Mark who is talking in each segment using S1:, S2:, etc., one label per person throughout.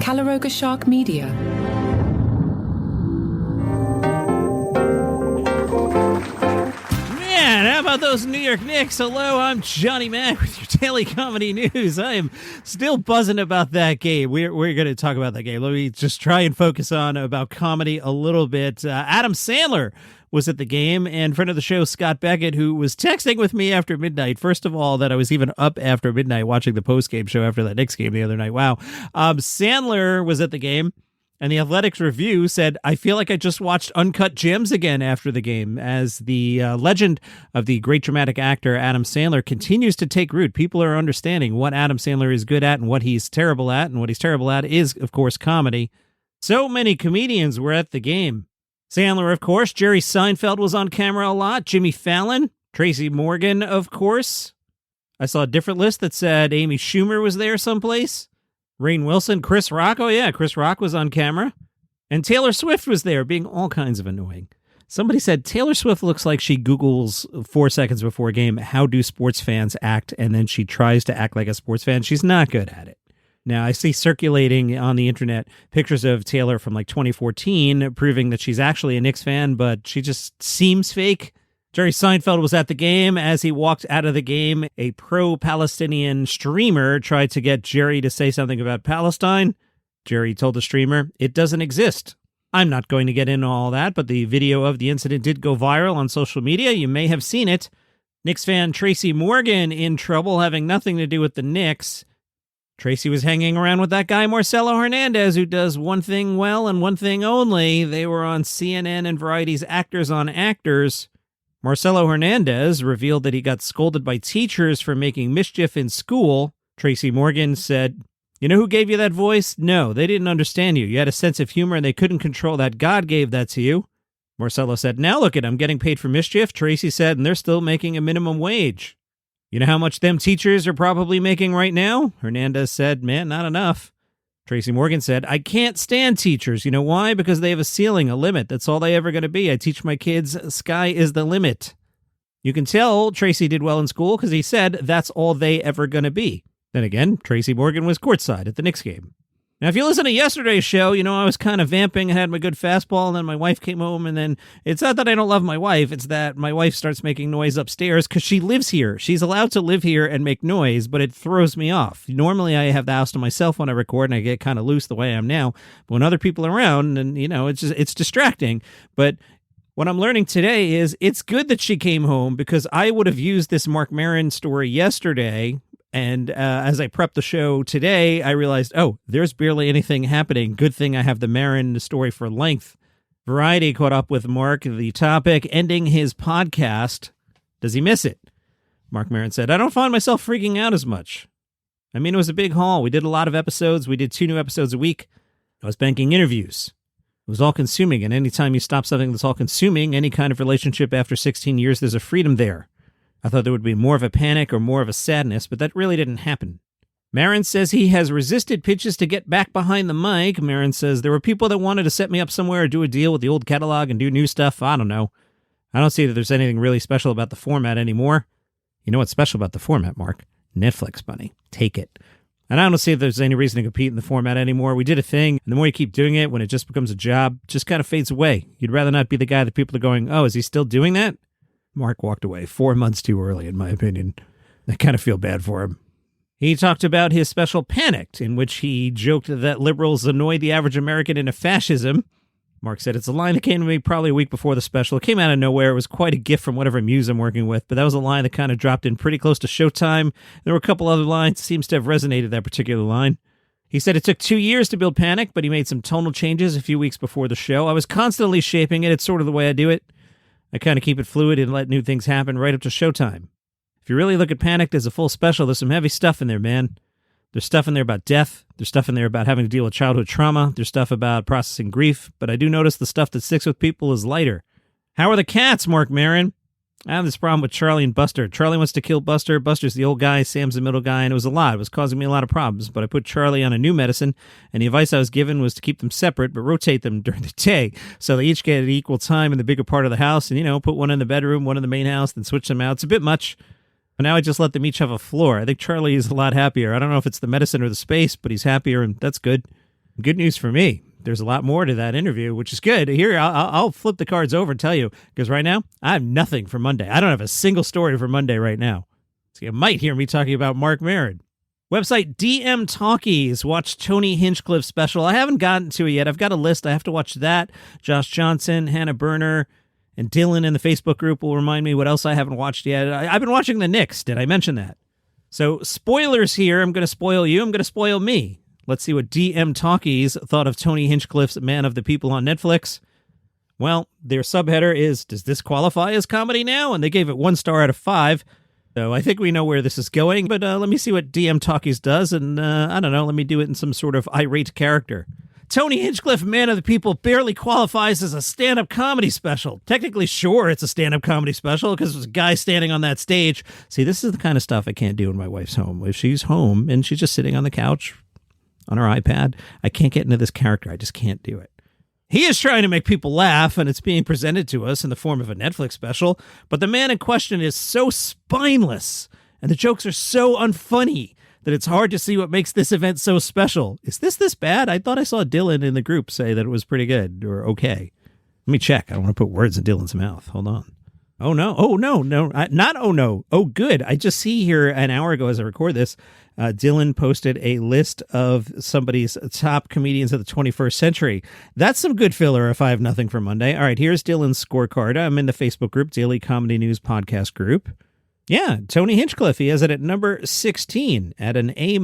S1: Calaroga Shark Media.
S2: Man, how about those New York Knicks? Hello, I'm Johnny Mac with your daily comedy news. I am still buzzing about that game. We're going to talk about that game. Let me just try and focus on about comedy a little bit. Adam Sandler was at the game, and friend of the show, Scott Beckett, who was texting with me after midnight. First of all, that I was even up after midnight watching the post-game show after that Knicks game the other night. Wow. Sandler was at the game, and the Athletics Review said, I feel like I just watched Uncut Gems again after the game, as the legend of the great dramatic actor Adam Sandler continues to take root. People are understanding what Adam Sandler is good at and what he's terrible at, and what he's terrible at is, of course, comedy. So many comedians were at the game. Sandler, of course. Jerry Seinfeld was on camera a lot. Jimmy Fallon. Tracy Morgan, of course. I saw a different list that said Amy Schumer was there someplace. Rainn Wilson. Chris Rock. Oh, yeah, Chris Rock was on camera. And Taylor Swift was there, being all kinds of annoying. Somebody said Taylor Swift looks like she Googles 4 seconds before a game, how do sports fans act? And then she tries to act like a sports fan. She's not good at it. Now, I see circulating on the internet pictures of Taylor from like 2014 proving that she's actually a Knicks fan, but she just seems fake. Jerry Seinfeld was at the game. As he walked out of the game, a pro-Palestinian streamer tried to get Jerry to say something about Palestine. Jerry told the streamer, it doesn't exist. I'm not going to get into all that, but the video of the incident did go viral on social media. You may have seen it. Knicks fan Tracy Morgan in trouble, having nothing to do with the Knicks. Tracy was hanging around with that guy, Marcelo Hernandez, who does one thing well and one thing only. They were on CNN and Variety's Actors on Actors. Marcelo Hernandez revealed that he got scolded by teachers for making mischief in school. Tracy Morgan said, you know who gave you that voice? No, they didn't understand you. You had a sense of humor and they couldn't control that. God gave that to you. Marcelo said, now look at, I'm getting paid for mischief. Tracy said, and they're still making a minimum wage. You know how much them teachers are probably making right now? Hernandez said, man, not enough. Tracy Morgan said, I can't stand teachers. You know why? Because they have a ceiling, a limit. That's all they ever going to be. I teach my kids, sky is the limit. You can tell Tracy did well in school because he said that's all they ever going to be. Then again, Tracy Morgan was courtside at the Knicks game. Now, if you listen to yesterday's show, you know I was kind of vamping. I had my good fastball, and then my wife came home, and then it's not that I don't love my wife. It's that my wife starts making noise upstairs because she lives here. She's allowed to live here and make noise, but it throws me off. Normally, I have the house to myself when I record, and I get kind of loose the way I am now. But when other people are around, and you know, it's distracting. But what I'm learning today is it's good that she came home because I would have used this Marc Maron story yesterday. And as I prepped the show today, I realized, oh, there's barely anything happening. Good thing I have the Maron story for length. Variety caught up with Mark, the topic, ending his podcast. Does he miss it? Marc Maron said, I don't find myself freaking out as much. I mean, it was a big haul. We did a lot of episodes. We did 2 new episodes a week. I was banking interviews. It was all consuming. And anytime you stop something that's all consuming, any kind of relationship after 16 years, there's a freedom there. I thought there would be more of a panic or more of a sadness, but that really didn't happen. Maron says he has resisted pitches to get back behind the mic. Maron says there were people that wanted to set me up somewhere or do a deal with the old catalog and do new stuff. I don't know. I don't see that there's anything really special about the format anymore. You know what's special about the format, Mark? Netflix money. Take it. And I don't see if there's any reason to compete in the format anymore. We did a thing, and the more you keep doing it, when it just becomes a job, it just kind of fades away. You'd rather not be the guy that people are going, oh, is he still doing that? Mark walked away 4 months too early, in my opinion. I kind of feel bad for him. He talked about his special Panicked, in which he joked that liberals annoy the average American into fascism. Mark said, it's a line that came to me probably a week before the special. It came out of nowhere. It was quite a gift from whatever muse I'm working with, but that was a line that kind of dropped in pretty close to showtime. There were a couple other lines. Seems to have resonated, that particular line. He said it took 2 years to build Panic, but he made some tonal changes a few weeks before the show. I was constantly shaping it. It's sort of the way I do it. I kind of keep it fluid and let new things happen right up to showtime. If you really look at Panicked as a full special, there's some heavy stuff in there, man. There's stuff in there about death. There's stuff in there about having to deal with childhood trauma. There's stuff about processing grief. But I do notice the stuff that sticks with people is lighter. How are the cats, Marc Maron? I have this problem with Charlie and Buster. Charlie wants to kill Buster. Buster's the old guy. Sam's the middle guy. And it was a lot. It was causing me a lot of problems. But I put Charlie on a new medicine. And the advice I was given was to keep them separate, but rotate them during the day. So they each get equal time in the bigger part of the house. And, you know, put one in the bedroom, one in the main house, then switch them out. It's a bit much. But now I just let them each have a floor. I think Charlie is a lot happier. I don't know if it's the medicine or the space, but he's happier, and that's good. Good news for me. There's a lot more to that interview, which is good. Here, I'll flip the cards over and tell you, because right now, I have nothing for Monday. I don't have a single story for Monday right now. So you might hear me talking about Marc Maron. Website DM Talkies. Watch Tony Hinchcliffe's special. I haven't gotten to it yet. I've got a list. I have to watch that. Josh Johnson, Hannah Berner, and Dylan in the Facebook group will remind me what else I haven't watched yet. I've been watching the Knicks. Did I mention that? So spoilers here. I'm going to spoil you. I'm going to spoil me. Let's see what DM Talkies thought of Tony Hinchcliffe's Man of the People on Netflix. Well, their subheader is, does this qualify as comedy now? And they gave it 1 star out of 5. So I think we know where this is going, but let me see what DM Talkies does, and I don't know, let me do it in some sort of irate character. Tony Hinchcliffe, Man of the People, barely qualifies as a stand-up comedy special. Technically, sure, it's a stand-up comedy special because there's a guy standing on that stage. See, this is the kind of stuff I can't do when my wife's home. If she's home and she's just sitting on the couch on her iPad, I can't get into this character. I just can't do it. He is trying to make people laugh, and it's being presented to us in the form of a Netflix special, but the man in question is so spineless, and the jokes are so unfunny that it's hard to see what makes this event so special. Is this bad? I thought I saw Dylan in the group say that it was pretty good, or okay. Let me check. I don't want to put words in Dylan's mouth. Hold on. Oh, no. Oh, no. Not oh, no. Oh, good. I just see here an hour ago as I record this, Dylan posted a list of somebody's top comedians of the 21st century. That's some good filler if I have nothing for Monday. All right, here's Dylan's scorecard. I'm in the Facebook group, Daily Comedy News Podcast Group. Yeah, Tony Hinchcliffe. He has it at number 16 at an A-.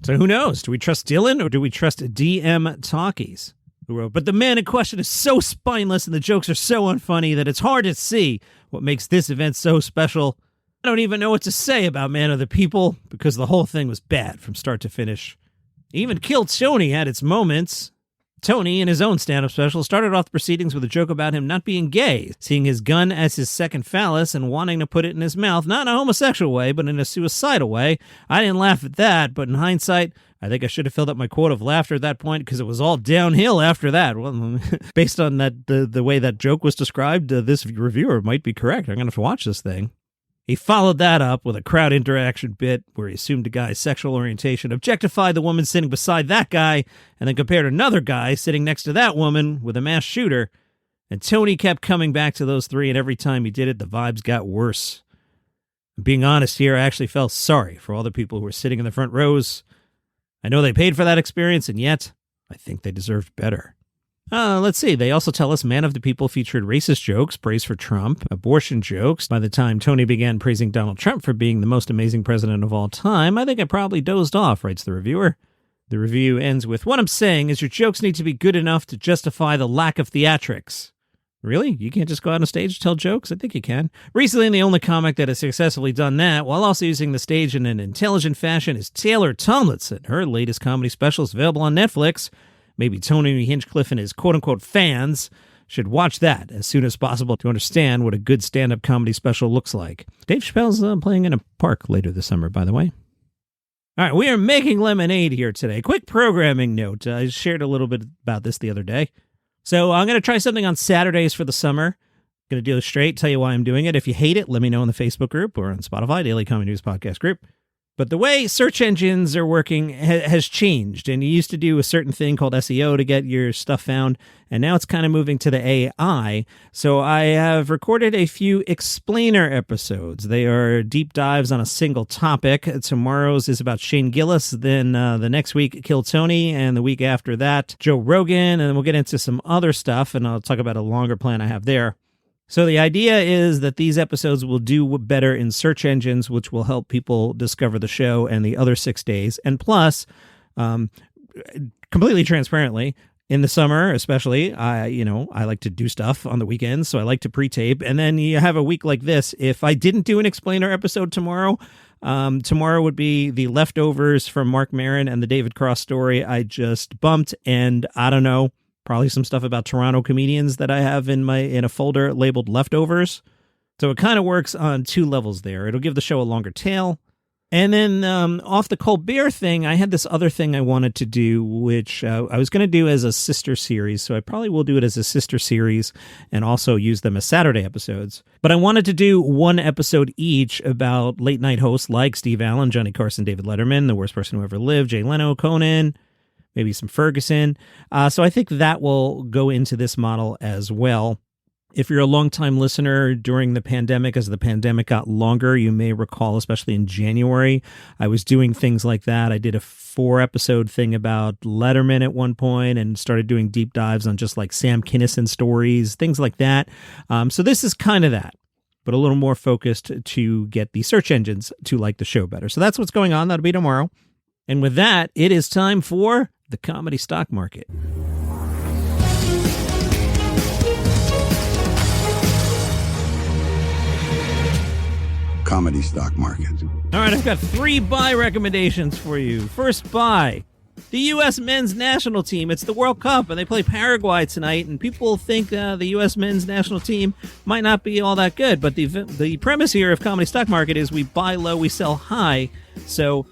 S2: So who knows? Do we trust Dylan or do we trust DM Talkies? But the man in question is so spineless and the jokes are so unfunny that it's hard to see what makes this event so special. I don't even know what to say about Man of the People because the whole thing was bad from start to finish. Even Kill Tony had its moments. Tony, in his own stand-up special, started off the proceedings with a joke about him not being gay, seeing his gun as his second phallus and wanting to put it in his mouth, not in a homosexual way, but in a suicidal way. I didn't laugh at that, but in hindsight, I think I should have filled up my quota of laughter at that point because it was all downhill after that. Well, based on that, the way that joke was described, this reviewer might be correct. I'm going to have to watch this thing. He followed that up with a crowd interaction bit where he assumed a guy's sexual orientation, objectified the woman sitting beside that guy, and then compared another guy sitting next to that woman with a mass shooter. And Tony kept coming back to those three, and every time he did it, the vibes got worse. Being honest here, I actually felt sorry for all the people who were sitting in the front rows. I know they paid for that experience, and yet I think they deserved better. Let's see. They also tell us Man of the People featured racist jokes, praise for Trump, abortion jokes. By the time Tony began praising Donald Trump for being the most amazing president of all time, I think I probably dozed off, writes the reviewer. The review ends with, what I'm saying is your jokes need to be good enough to justify the lack of theatrics. Really? You can't just go out on stage and tell jokes? I think you can. Recently, the only comic that has successfully done that, while also using the stage in an intelligent fashion, is Taylor Tomlinson. Her latest comedy special is available on Netflix. Maybe Tony Hinchcliffe and his quote-unquote fans should watch that as soon as possible to understand what a good stand-up comedy special looks like. Dave Chappelle's playing in a park later this summer, by the way. All right, we are making lemonade here today. Quick programming note. I shared a little bit about this the other day. So I'm going to try something on Saturdays for the summer. Going to do it straight, tell you why I'm doing it. If you hate it, let me know in the Facebook group or on Spotify, Daily Comedy News Podcast Group. But the way search engines are working has changed. And you used to do a certain thing called SEO to get your stuff found. And now it's kind of moving to the AI. So I have recorded a few explainer episodes. They are deep dives on a single topic. Tomorrow's is about Shane Gillis. Then the next week, Kill Tony. And the week after that, Joe Rogan. And then we'll get into some other stuff. And I'll talk about a longer plan I have there. So the idea is that these episodes will do better in search engines, which will help people discover the show and the other 6 days. And plus, completely transparently, in the summer especially, I like to do stuff on the weekends, so I like to pre-tape. And then you have a week like this. If I didn't do an explainer episode tomorrow, tomorrow would be the leftovers from Marc Maron and the David Cross story I just bumped. And I don't know. Probably some stuff about Toronto comedians that I have in a folder labeled leftovers. So it kind of works on 2 levels there. It'll give the show a longer tail. And then off the Colbert thing, I had this other thing I wanted to do, which I was going to do as a sister series. So I probably will do it as a sister series and also use them as Saturday episodes. But I wanted to do 1 episode each about late night hosts like Steve Allen, Johnny Carson, David Letterman, The Worst Person Who Ever Lived, Jay Leno, Conan. maybe some Ferguson. So I think that will go into this model as well. If you're a longtime listener during the pandemic, as the pandemic got longer, you may recall, especially in January, I was doing things like that. I did a 4-episode thing about Letterman at one point and started doing deep dives on just like Sam Kinison stories, things like that. So this is kind of that, but a little more focused to get the search engines to like the show better. So that's what's going on. That'll be tomorrow. And with that, it is time for the comedy stock market.
S1: Comedy stock market.
S2: All right, I've got 3 buy recommendations for you. First buy, the U.S. men's national team. It's the World Cup, and they play Paraguay tonight, and people think the U.S. men's national team might not be all that good, but the premise here of comedy stock market is we buy low, we sell high, so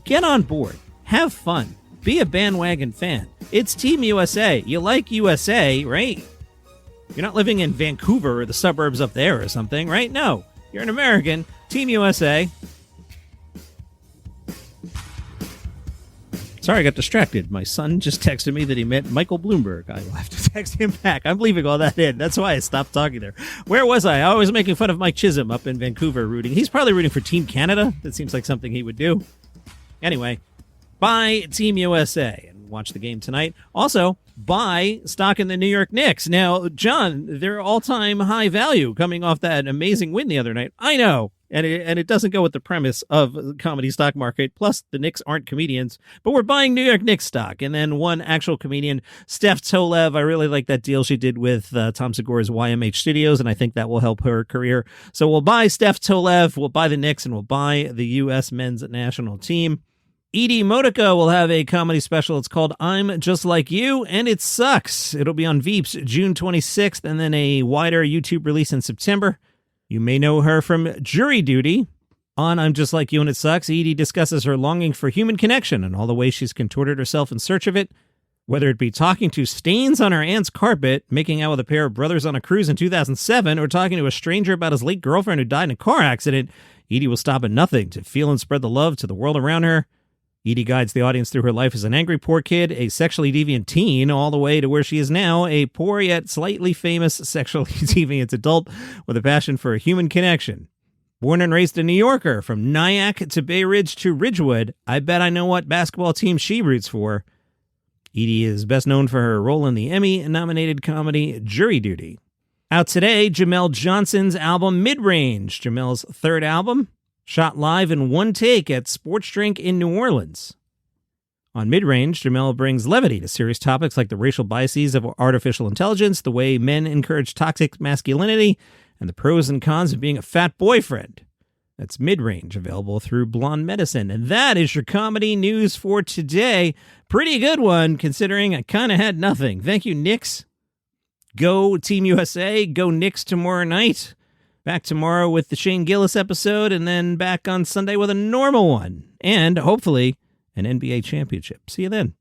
S2: get on board. Have fun. Be a bandwagon fan. It's Team USA. You like USA, right? You're not living in Vancouver or the suburbs up there or something, right? No. You're an American. Team USA. Sorry, I got distracted. My son just texted me that he met Michael Bloomberg. I will have to text him back. I'm leaving all that in. That's why I stopped talking there. Where was I? I was making fun of Mike Chisholm up in Vancouver rooting. He's probably rooting for Team Canada. That seems like something he would do. Anyway, buy Team USA and watch the game tonight. Also, buy stock in the New York Knicks. Now, John, they're all-time high value coming off that amazing win the other night. I know, and it doesn't go with the premise of the comedy stock market. Plus, the Knicks aren't comedians, but we're buying New York Knicks stock. And then one actual comedian, Stef Tolev. I really like that deal she did with Tom Segura's YMH Studios, and I think that will help her career. So we'll buy Stef Tolev, we'll buy the Knicks, and we'll buy the U.S. men's national team. Edie Modica will have a comedy special. It's called I'm Just Like You, and it sucks. It'll be on Veeps June 26th, and then a wider YouTube release in September. You may know her from Jury Duty. On I'm Just Like You, and it sucks, Edie discusses her longing for human connection and all the ways she's contorted herself in search of it. Whether it be talking to stains on her aunt's carpet, making out with a pair of brothers on a cruise in 2007, or talking to a stranger about his late girlfriend who died in a car accident, Edie will stop at nothing to feel and spread the love to the world around her. Edie guides the audience through her life as an angry poor kid, a sexually deviant teen, all the way to where she is now, a poor yet slightly famous sexually deviant adult with a passion for a human connection. Born and raised a New Yorker, from Nyack to Bay Ridge to Ridgewood, I bet I know what basketball team she roots for. Edie is best known for her role in the Emmy-nominated comedy Jury Duty. Out today, Jemele Johnson's album Mid-Range, Jemele's 3rd album, shot live in one take at Sports Drink in New Orleans. On Mid-Range, Jemele brings levity to serious topics like the racial biases of artificial intelligence, the way men encourage toxic masculinity, and the pros and cons of being a fat boyfriend. That's Mid-Range, available through Blonde Medicine. And that is your comedy news for today. Pretty good one, considering I kind of had nothing. Thank you, Knicks. Go Team USA. Go Knicks tomorrow night. Back tomorrow with the Shane Gillis episode, and then back on Sunday with a normal one. And hopefully an NBA championship. See you then.